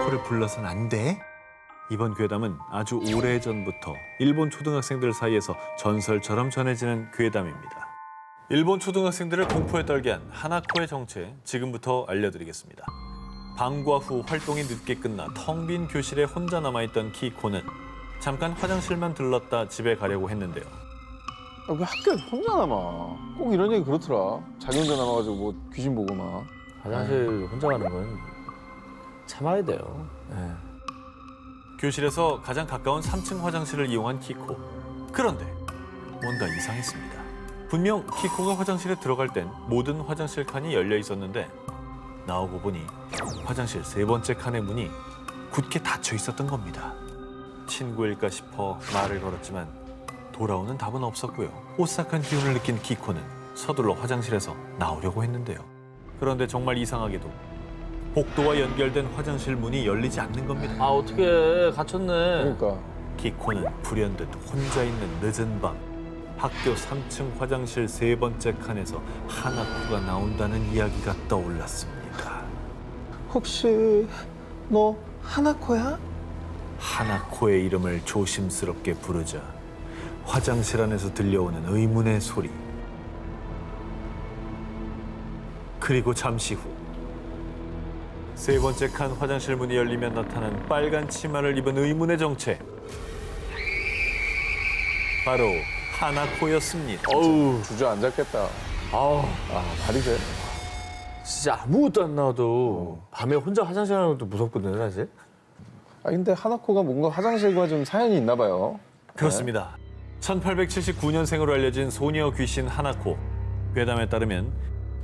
하나코를 불러선 안 돼? 이번 괴담은 아주 오래전부터 일본 초등학생들 사이에서 전설처럼 전해지는 괴담입니다. 일본 초등학생들을 공포에 떨게 한 하나코의 정체, 지금부터 알려드리겠습니다. 방과 후 활동이 늦게 끝나 텅 빈 교실에 혼자 남아있던 키코는 잠깐 화장실만 들렀다 집에 가려고 했는데요. 왜 학교에 혼자 남아? 꼭 이런 얘기 그렇더라. 자기 혼자 남아가지고 뭐 귀신 보고 막. 화장실 혼자 가는 건 참아야 돼요. 네. 교실에서 가장 가까운 3층 화장실을 이용한 키코. 그런데 뭔가 이상했습니다. 분명 키코가 화장실에 들어갈 땐 모든 화장실 칸이 열려 있었는데 나오고 보니 화장실 세 번째 칸의 문이 굳게 닫혀 있었던 겁니다. 친구일까 싶어 말을 걸었지만 돌아오는 답은 없었고요. 오싹한 기운을 느낀 키코는 서둘러 화장실에서 나오려고 했는데요. 그런데 정말 이상하게도 복도와 연결된 화장실 문이 열리지 않는 겁니다. 아 어떻게 갇혔네. 그러니까. 키코는 불현듯 혼자 있는 늦은 밤 학교 3층 화장실 세 번째 칸에서 하나코가 나온다는 이야기가 떠올랐습니다. 혹시 너 하나코야? 하나코의 이름을 조심스럽게 부르자 화장실 안에서 들려오는 의문의 소리. 그리고 잠시 후 세 번째 칸 화장실 문이 열리면 나타난 빨간 치마를 입은 의문의 정체. 바로 하나코였습니다. 어우, 주저앉았겠다. 아우, 다리 돼. 진짜 아무것도 안 나와도 밤에 혼자 화장실 가는 것도 무섭거든요, 사실. 근데 하나코가 뭔가 화장실과 좀 사연이 있나 봐요. 그렇습니다. 1879년생으로 알려진 소녀 귀신 하나코. 괴담에 따르면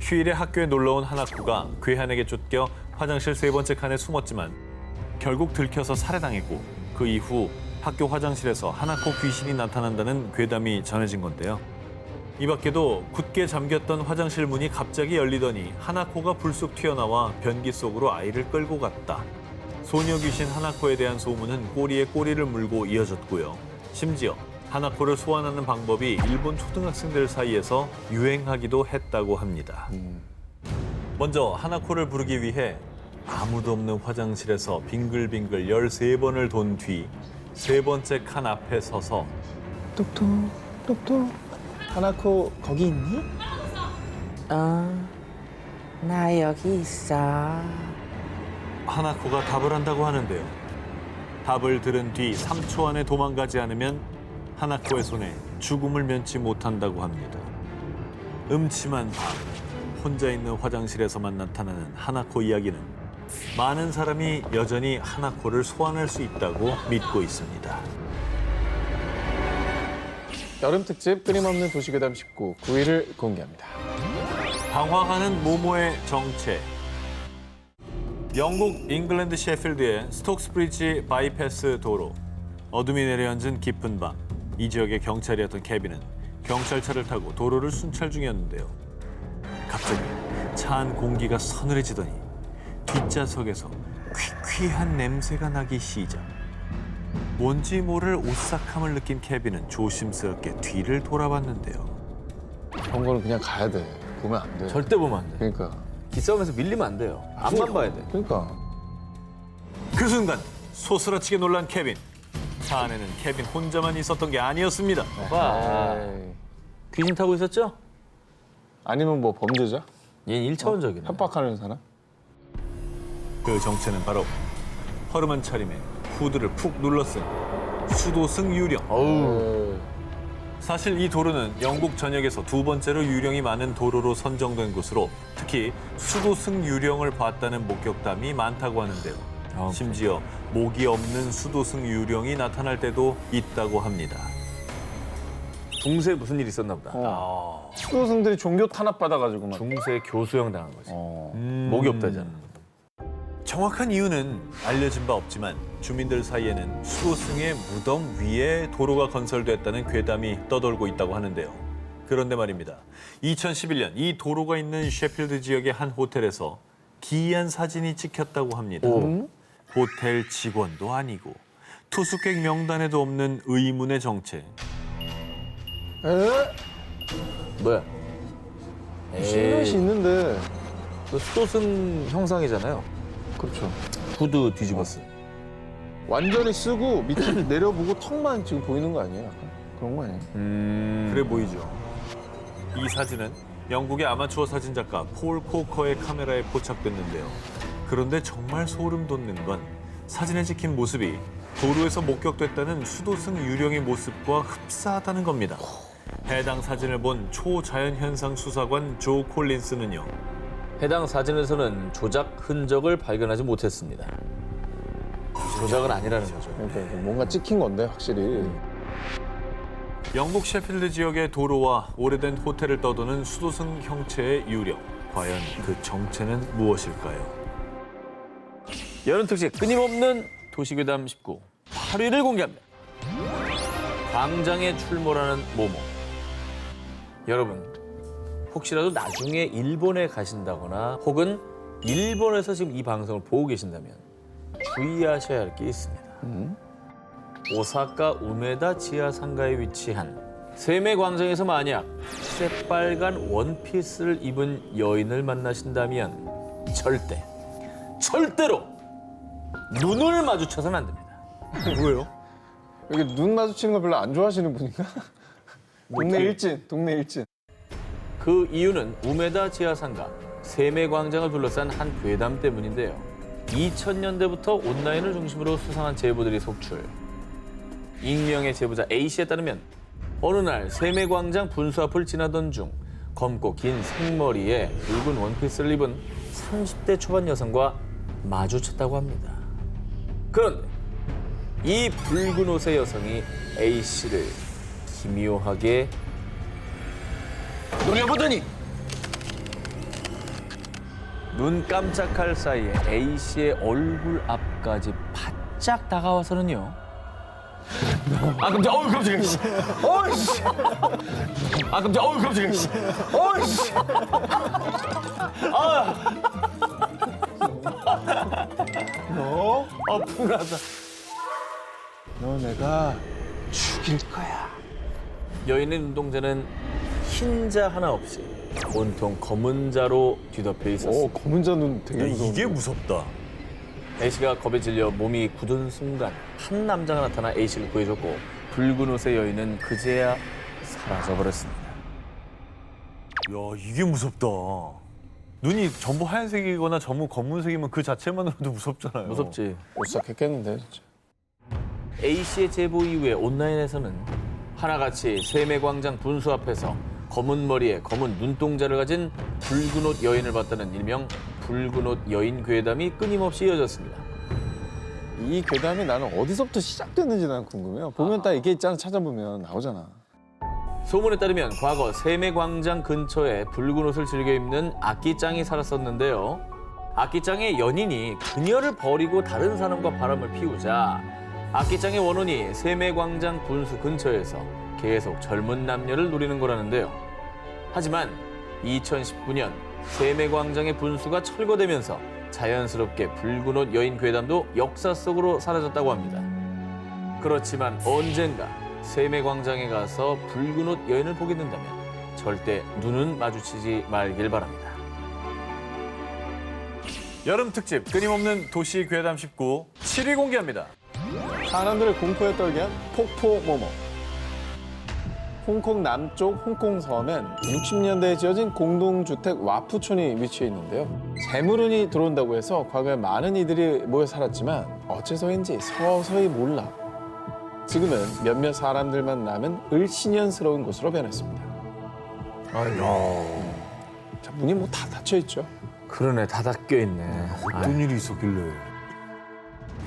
휴일에 학교에 놀러온 하나코가 괴한에게 쫓겨 화장실 세 번째 칸에 숨었지만 결국 들켜서 살해당했고 그 이후 학교 화장실에서 하나코 귀신이 나타난다는 괴담이 전해진 건데요. 이 밖에도 굳게 잠겼던 화장실 문이 갑자기 열리더니 하나코가 불쑥 튀어나와 변기 속으로 아이를 끌고 갔다. 소녀 귀신 하나코에 대한 소문은 꼬리에 꼬리를 물고 이어졌고요. 심지어 하나코를 소환하는 방법이 일본 초등학생들 사이에서 유행하기도 했다고 합니다. 먼저 하나코를 부르기 위해 아무도 없는 화장실에서 빙글빙글 13번을 돈 뒤 세 번째 칸 앞에 서서 똑똑, 똑똑. 하나코 거기 있니? 나 여기 있어. 하나코가 답을 한다고 하는데요. 답을 들은 뒤 3초 안에 도망가지 않으면 하나코의 손에 죽음을 면치 못한다고 합니다. 음침한 밤, 혼자 있는 화장실에서만 나타나는 하나코 이야기는 많은 사람이 여전히 하나코를 소환할 수 있다고 믿고 있습니다. 여름 특집 끊임없는 도시괴담 19 9위를 공개합니다. 방황하는 모모의 정체. 영국 잉글랜드 셰필드의 스톡스브리지 바이패스 도로. 어둠이 내려앉은 깊은 밤, 이 지역의 경찰이었던 케빈은 경찰차를 타고 도로를 순찰 중이었는데요. 갑자기 차 안 공기가 서늘해지더니 뒷좌석에서 퀴퀴한 냄새가 나기 시작. 뭔지 모를 오싹함을 느낀 케빈은 조심스럽게 뒤를 돌아봤는데요. 그런 거는 그냥 가야 돼. 보면 안 돼. 절대 보면 안 돼. 그러니까. 기싸움에서 밀리면 안 돼요. 앞만 봐야 돼. 그러니까. 그 순간 소스라치게 놀란 케빈. 차 안에는 케빈 혼자만 있었던 게 아니었습니다. 봐. 에이. 귀신 타고 있었죠? 아니면 뭐 범죄자? 얘는 1차원적이네. 협박하는 사람? 그 정체는 바로 허름한 차림에 후드를 푹 눌러쓴 수도승 유령. 어우. 사실 이 도로는 영국 전역에서 두 번째로 유령이 많은 도로로 선정된 곳으로 특히 수도승 유령을 봤다는 목격담이 많다고 하는데요. 심지어 목이 없는 수도승 유령이 나타날 때도 있다고 합니다. 중세 무슨 일 있었나 보다. 수도승들이 종교 탄압 받아가지고 막. 중세 교수형 당한 거지. 어. 목이 없다잖아. 정확한 이유는 알려진 바 없지만 주민들 사이에는 수도승의 무덤 위에 도로가 건설됐다는 괴담이 떠돌고 있다고 하는데요. 그런데 말입니다. 2011년 이 도로가 있는 셰필드 지역의 한 호텔에서 기이한 사진이 찍혔다고 합니다. 호텔 직원도 아니고 투숙객 명단에도 없는 의문의 정체. 뭐야? 실루엣이 있는데. 그 수도승 형상이잖아요. 그렇죠. 후드 뒤집었어. 완전히 쓰고 밑에 내려보고 턱만 지금 보이는 거 아니에요? 약간? 그런 거 아니에요? 그래 보이죠. 이 사진은 영국의 아마추어 사진작가 폴 코커의 카메라에 포착됐는데요. 그런데 정말 소름 돋는 건 사진에 찍힌 모습이 도로에서 목격됐다는 수도승 유령의 모습과 흡사하다는 겁니다. 해당 사진을 본 초자연현상 수사관 조 콜린스는요. 해당 사진에서는 조작 흔적을 발견하지 못했습니다. 조작은 아니라는 거죠. 그러니까 뭔가 찍힌 건데 확실히. 영국 셰필드 지역의 도로와 오래된 호텔을 떠도는 수도승 형체의 유령. 과연 그 정체는 무엇일까요? 여름 특집 끊임없는 도시괴담 19 8위를 공개합니다. 광장에 출몰하는 모모. 여러분, 혹시라도 나중에 일본에 가신다거나 혹은 일본에서 지금 이 방송을 보고 계신다면 주의하셔야 할 게 있습니다. 오사카 우메다 지하 상가에 위치한 세메 광장에서 만약 새빨간 원피스를 입은 여인을 만나신다면 절대로 눈을 마주쳐서는 안 됩니다. 뭐예요? 여기 눈 마주치는 거 별로 안 좋아하시는 분인가? 동네 일진. 그 이유는 우메다 지하상가 세메 광장을 둘러싼 한 괴담 때문인데요. 2000년대부터 온라인을 중심으로 수상한 제보들이 속출. 익명의 제보자 A씨에 따르면 어느 날 세메 광장 분수 앞을 지나던 중 검고 긴 생머리에 붉은 원피스를 입은 30대 초반 여성과 마주쳤다고 합니다. 그런데 이 붉은 옷의 여성이 A씨를 기묘하게 노려보더니 눈 깜짝할 사이에 A씨의 얼굴 앞까지 바짝 다가와서는요. 아 깜짝, 어우 깜짝이야. 어이씨. 아 깜짝, 어우 깜짝이야. 어이씨. 너? 분하다. 너 내가 죽일 거야. 여인의 눈동자는 흰자 하나 없이 온통 검은 자로 뒤덮여 있었습니다. 검은 자는 되게 무서운데. 이게 무섭다. A씨가 겁에 질려 몸이 굳은 순간 한 남자가 나타나 A씨를 구해줬고 붉은 옷의 여인은 그제야 사라져버렸습니다. 야, 이게 무섭다. 눈이 전부 하얀색이거나 전부 검은색이면 그 자체만으로도 무섭잖아요. 무섭지. 오싹했겠는데 진짜. A씨의 제보 이후에 온라인에서는 하나같이 세메광장 분수 앞에서 검은 머리에 검은 눈동자를 가진 붉은 옷 여인을 봤다는 일명 붉은 옷 여인 괴담이 끊임없이 이어졌습니다. 이 괴담이 나는 어디서부터 시작됐는지 난 궁금해요. 보면 딱 이게 있잖아. 찾아보면 나오잖아. 소문에 따르면 과거 세메광장 근처에 붉은 옷을 즐겨 입는 아끼짱이 살았었는데요. 아끼짱의 연인이 그녀를 버리고 다른 사람과 바람을 피우자 아끼짱의 원혼이 세메광장 분수 근처에서 계속 젊은 남녀를 노리는 거라는데요. 하지만 2019년 세메광장의 분수가 철거되면서 자연스럽게 붉은 옷 여인 괴담도 역사 속으로 사라졌다고 합니다. 그렇지만 언젠가 세메광장에 가서 붉은 옷 여인을 보게 된다면 절대 눈은 마주치지 말길 바랍니다. 여름 특집 끊임없는 도시 괴담 19 7위 공개합니다. 사람들을 공포에 떨게 한 폭포 모모. 홍콩 남쪽 홍콩 섬엔 60년대에 지어진 공동주택 와푸촌이 위치해 있는데요. 재물운이 들어온다고 해서 과거에 많은 이들이 모여 살았지만 어째서인지 서서히 몰락. 지금은 몇몇 사람들만 남은 을씨년스러운 곳으로 변했습니다. 자, 문이 뭐 다 닫혀 있죠. 그러네, 다 닫혀 있네. 어떤 일이 있었길래.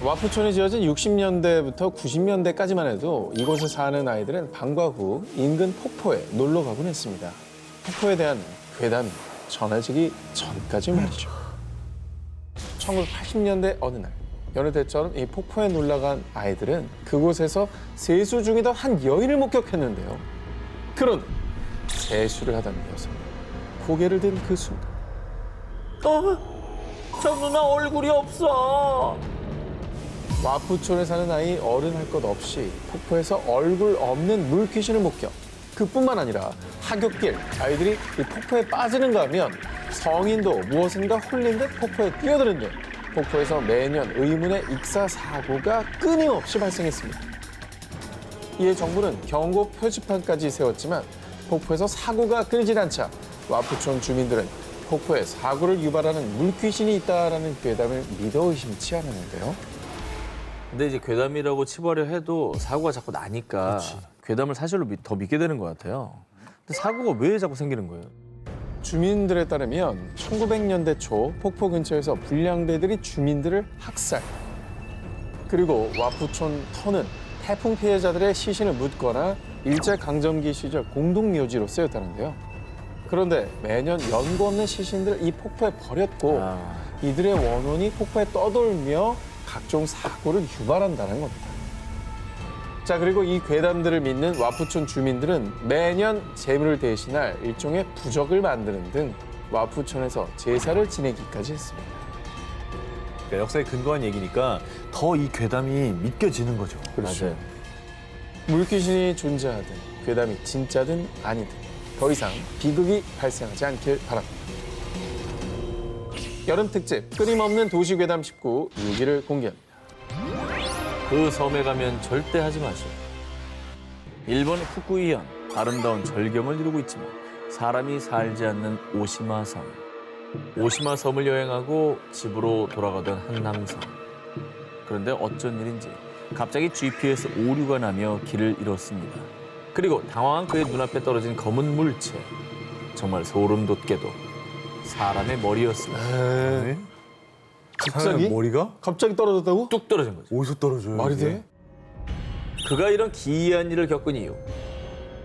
와푸촌이 지어진 60년대부터 90년대까지만 해도 이곳에 사는 아이들은 방과 후 인근 폭포에 놀러 가곤 했습니다. 폭포에 대한 괴담이 전해지기 전까지 말이죠. 1980년대 어느 날 여느 때처럼 이 폭포에 놀러 간 아이들은 그곳에서 세수 중이던 한 여인을 목격했는데요. 그런데 세수를 하던 여성 고개를 든 그 순간 저 누나 얼굴이 없어. 와푸촌에 사는 아이 어른 할 것 없이 폭포에서 얼굴 없는 물귀신을 목격. 그뿐만 아니라 하굣길 아이들이 이 폭포에 빠지는가 하면 성인도 무엇인가 홀린 듯 폭포에 뛰어드는 등 폭포에서 매년 의문의 익사 사고가 끊임없이 발생했습니다. 이에 정부는 경고 표지판까지 세웠지만 폭포에서 사고가 끊이질 않자 와푸촌 주민들은 폭포에 사고를 유발하는 물귀신이 있다라는 괴담을 믿어 의심치 않았는데요. 근데 이제 괴담이라고 치부하려 해도 사고가 자꾸 나니까 괴담을 사실로 더 믿게 되는 것 같아요. 근데 사고가 왜 자꾸 생기는 거예요? 주민들에 따르면 1900년대 초 폭포 근처에서 불량배들이 주민들을 학살. 그리고 와푸촌 터는 태풍 피해자들의 시신을 묻거나 일제강점기 시절 공동묘지로 쓰였다는데요. 그런데 매년 연고 없는 시신들을 이 폭포에 버렸고 이들의 원혼이 폭포에 떠돌며 각종 사고를 유발한다는 겁니다. 자, 그리고 이 괴담들을 믿는 와푸촌 주민들은 매년 재물을 대신할 일종의 부적을 만드는 등 와푸촌에서 제사를 지내기까지 했습니다. 그러니까 역사에 근거한 얘기니까 더 이 괴담이 믿겨지는 거죠. 맞아요. 물귀신이 존재하든 괴담이 진짜든 아니든 더 이상 비극이 발생하지 않길 바랍니다. 여름 특집 끊임없는 도시 괴담 19 6위를 공개합니다. 그 섬에 가면 절대 하지 마시오. 일본 후쿠이현, 아름다운 절경을 이루고 있지만 사람이 살지 않는 오시마 섬. 오시마 섬을 여행하고 집으로 돌아가던 한 남성. 그런데 어쩐 일인지 갑자기 GPS 오류가 나며 길을 잃었습니다. 그리고 당황한 그의 눈앞에 떨어진 검은 물체. 정말 소름 돋게도 사람의 머리였습니다. 네? 갑자기? 머리가 갑자기 떨어졌다고? 뚝 떨어진 거죠. 어디서 떨어져요? 말이 이게? 돼? 그가 이런 기이한 일을 겪은 이유.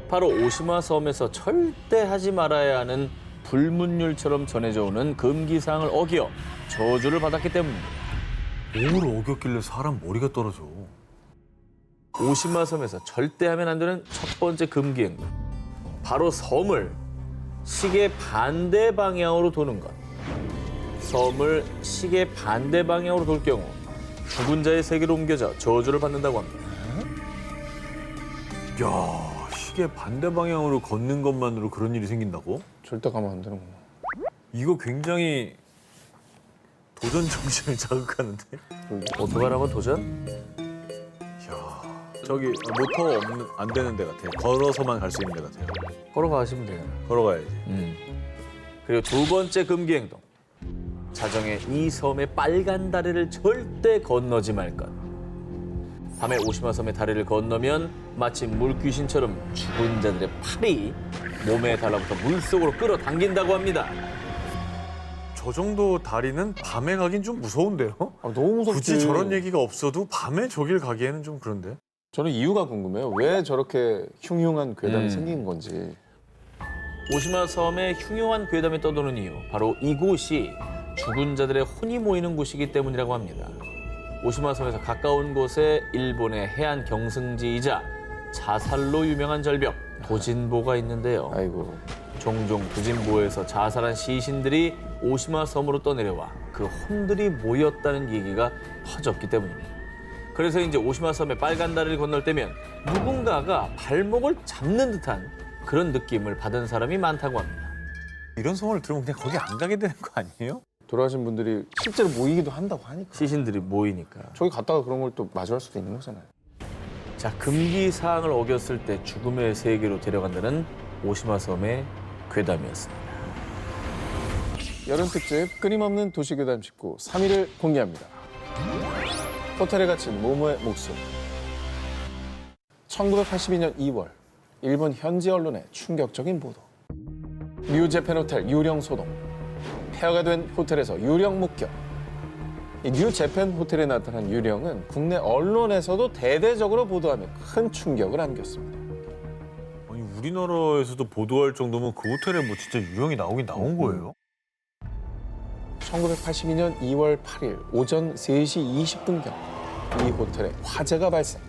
바로 오시마 섬에서 절대 하지 말아야 하는 불문율처럼 전해져 오는 금기사항을 어겨 저주를 받았기 때문입니다. 뭘 어겼길래 사람 머리가 떨어져? 오시마 섬에서 절대 하면 안 되는 첫 번째 금기 행동. 바로 섬을 시계 반대 방향으로 도는 것. 섬을 시계 반대 방향으로 돌 경우 죽은 자의 세계로 옮겨져 저주를 받는다고 합니다. 야, 시계 반대 방향으로 걷는 것만으로 그런 일이 생긴다고? 절대 가면 안 되는구나. 이거 굉장히 도전 정신을 자극하는데? 오토바이라고 도전? 저기 모터 없는 안 되는 데 같아. 걸어서만 갈 수 있는 데 같아요. 걸어가시면 돼요. 걸어가야지. 그리고 두 번째 금기 행동. 자정에 이 섬의 빨간 다리를 절대 건너지 말 것. 밤에 오시마 섬의 다리를 건너면 마치 물귀신처럼 죽은 자들의 팔이 몸에 달라붙어 물속으로 끌어당긴다고 합니다. 저 정도 다리는 밤에 가긴 좀 무서운데요? 아, 너무 무섭지. 굳이 저런 얘기가 없어도 밤에 저길 가기에는 좀 그런데. 저는 이유가 궁금해요. 왜 저렇게 흉흉한 괴담이 생긴 건지. 오시마 섬에 흉흉한 괴담이 떠도는 이유. 바로 이곳이 죽은 자들의 혼이 모이는 곳이기 때문이라고 합니다. 오시마 섬에서 가까운 곳에 일본의 해안 경승지이자 자살로 유명한 절벽 도진보가 있는데요. 아이고. 종종 도진보에서 자살한 시신들이 오시마 섬으로 떠내려와 그 혼들이 모였다는 얘기가 퍼졌기 때문입니다. 그래서 이제 오시마 섬의 빨간 다리를 건널 때면 누군가가 발목을 잡는 듯한 그런 느낌을 받은 사람이 많다고 합니다. 이런 소문을 들으면 그냥 거기 안 가게 되는 거 아니에요? 돌아가신 분들이 실제로 모이기도 한다고 하니까. 시신들이 모이니까. 저기 갔다가 그런 걸 또 마주할 수도 있는 거잖아요. 자, 금기 사항을 어겼을 때 죽음의 세계로 데려간다는 오시마 섬의 괴담이었습니다. 여름 특집 끊임없는 도시괴담 19 3위를 공개합니다. 호텔에 갇힌 모모의 목숨. 1982년 2월 일본 현지 언론의 충격적인 보도. 뉴재팬 호텔 유령 소동. 폐허가 된 호텔에서 유령 목격. 이 뉴재팬 호텔에 나타난 유령은 국내 언론에서도 대대적으로 보도하며 큰 충격을 안겼습니다. 아니 우리나라에서도 보도할 정도면 그 호텔에 뭐 진짜 유령이 나오긴 나온 거예요? 1982년 2월 8일 오전 3시 20분경 이 호텔에 화재가 발생.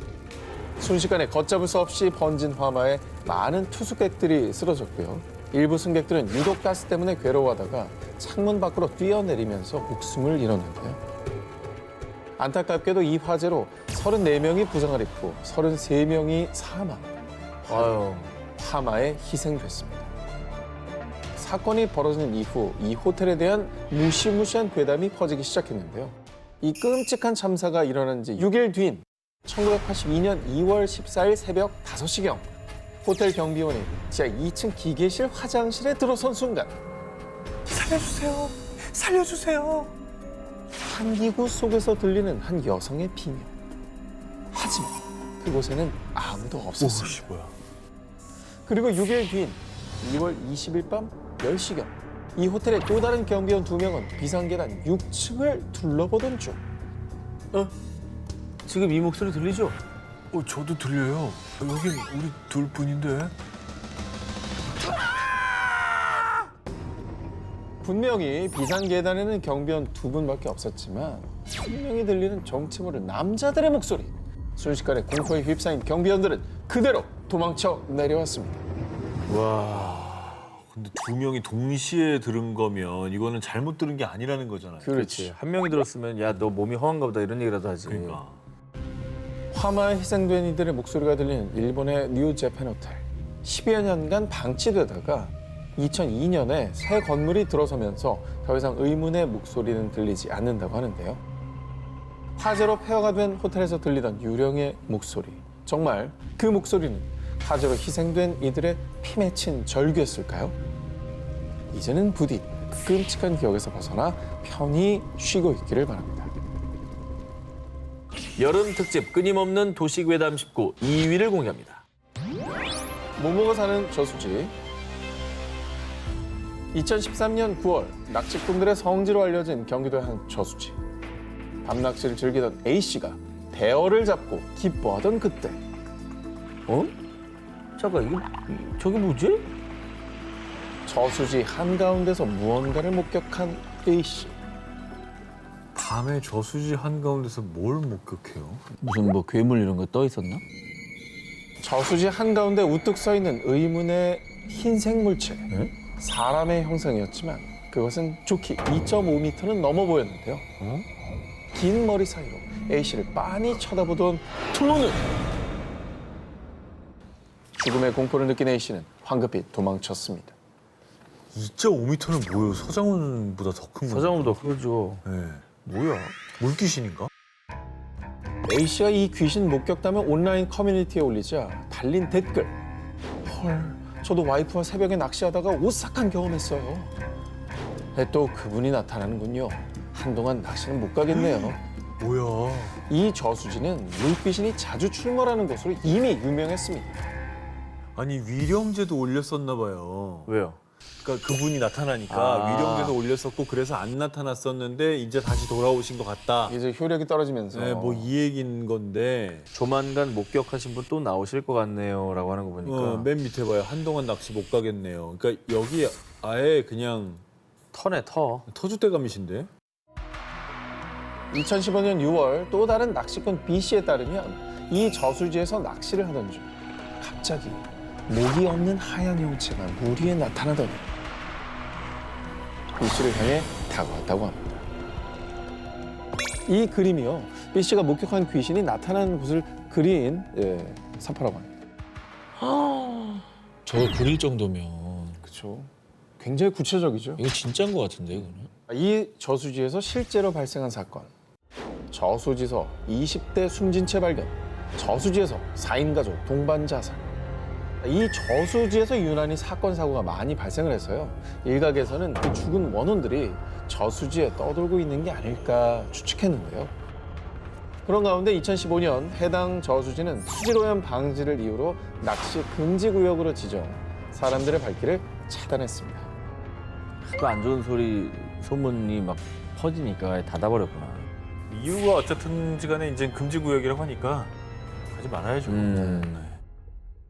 순식간에 걷잡을 수 없이 번진 화마에 많은 투숙객들이 쓰러졌고요. 일부 승객들은 유독가스 때문에 괴로워하다가 창문 밖으로 뛰어내리면서 목숨을 잃었는데요. 안타깝게도 이 화재로 34명이 부상을 입고 33명이 사망, 아유, 화마에 희생됐습니다. 사건이 벌어진 이후 이 호텔에 대한 무시무시한 괴담이 퍼지기 시작했는데요. 이 끔찍한 참사가 일어난 지 6일 뒤인 1982년 2월 14일 새벽 5시경 호텔 경비원이 지하 2층 기계실 화장실에 들어선 순간 살려주세요, 살려주세요. 한기구 속에서 들리는 한 여성의 비명. 하지만 그곳에는 아무도 없었습니다. 뭐야? 그리고 6일 뒤인 2월 20일 밤 10시경 이 호텔의 또 다른 경비원 2명은 비상계단 6층을 둘러보던 중 지금 이 목소리 들리죠? 저도 들려요. 여긴 우리 둘뿐인데. 분명히 비상계단에는 경비원 2분밖에 없었지만 분명히 들리는 정체 모를 남자들의 목소리. 순식간에 공포에 휩싸인 경비원들은 그대로 도망쳐 내려왔습니다. 근데 두 명이 동시에 들은 거면 이거는 잘못 들은 게 아니라는 거잖아요. 그렇지. 한 명이 들었으면 야 너 몸이 허한가 보다 이런 얘기라도 하지. 그러니까. 화마에 희생된 이들의 목소리가 들리는 일본의 뉴 재팬 호텔. 10여 년간 방치되다가 2002년에 새 건물이 들어서면서 더 이상 의문의 목소리는 들리지 않는다고 하는데요. 화재로 폐허가 된 호텔에서 들리던 유령의 목소리. 정말 그 목소리는 화재로 희생된 이들의 피 맺힌 절규였을까요? 이제는 부디 그 끔찍한 기억에서 벗어나 편히 쉬고 있기를 바랍니다. 여름 특집 끊임없는 도시괴담 19 2위를 공개합니다. 모모가 사는 저수지. 2013년 9월 낚시꾼들의 성지로 알려진 경기도의 한 저수지. 밤낚시를 즐기던 A씨가 대어를 잡고 기뻐하던 그때 잠깐 저게 뭐지? 저수지 한가운데서 무언가를 목격한 A씨. 밤에 저수지 한가운데서 뭘 목격해요? 무슨 뭐 괴물 이런 거 떠 있었나? 저수지 한가운데 우뚝 서 있는 의문의 흰색 물체. 사람의 형상이었지만 그것은 좋게 2.5m는 넘어 보였는데요. 긴 머리 사이로 A씨를 빤히 쳐다보던 두 눈! 죽음의 공포를 느낀 A씨는 황급히 도망쳤습니다. 2.5m는 뭐예요? 서장훈보다 더 큰 거. 서장훈도 그러죠. 네. 뭐야? 물귀신인가? A씨가 이 귀신 목격담을 온라인 커뮤니티에 올리자 달린 댓글. 헐, 저도 와이프와 새벽에 낚시하다가 오싹한 경험했어요. 네, 또 그분이 나타나는군요. 한동안 낚시는 못 가겠네요. 뭐야? 이 저수지는 물귀신이 자주 출몰하는 곳으로 이미 유명했습니다. 아니 위령제도 올렸었나 봐요. 왜요? 그러니까 그분이 나타나니까 위령제도 올렸었고 그래서 안 나타났었는데 이제 다시 돌아오신 것 같다. 이제 효력이 떨어지면서 네, 뭐 이 얘기인 건데 조만간 목격하신 분 또 나오실 것 같네요라고 하는 거 보니까 맨 밑에 봐요. 한동안 낚시 못 가겠네요. 그러니까 여기 아예 그냥 터네 터. 터줏대감이신데? 2015년 6월 또 다른 낚시꾼 B씨에 따르면 이 저수지에서 낚시를 하던 중 갑자기 목이 없는 하얀 형체가 물 위에 나타나더니 B씨를 향해 다가왔다고 합니다. 이 그림이요. B씨가 목격한 귀신이 나타나는 곳을 그린 사파라고 합니다. 저거 그릴 정도면 그렇죠. 굉장히 구체적이죠. 이거 진짜인 것 같은데 이거는. 이 저수지에서 실제로 발생한 사건. 저수지에서 20대 숨진 채 발견. 저수지에서 4인 가족 동반 자살. 이 저수지에서 유난히 사건 사고가 많이 발생을 해서요. 일각에서는 그 죽은 원혼들이 저수지에 떠돌고 있는 게 아닐까 추측했는데요. 그런 가운데 2015년 해당 저수지는 수질오염 방지를 이유로 낚시 금지 구역으로 지정, 사람들의 발길을 차단했습니다. 그 안 좋은 소문이 막 퍼지니까 닫아버렸구나. 이유가 어쨌든지 간에 이제 금지구역이라고 하니까 하지 말아야죠. 음.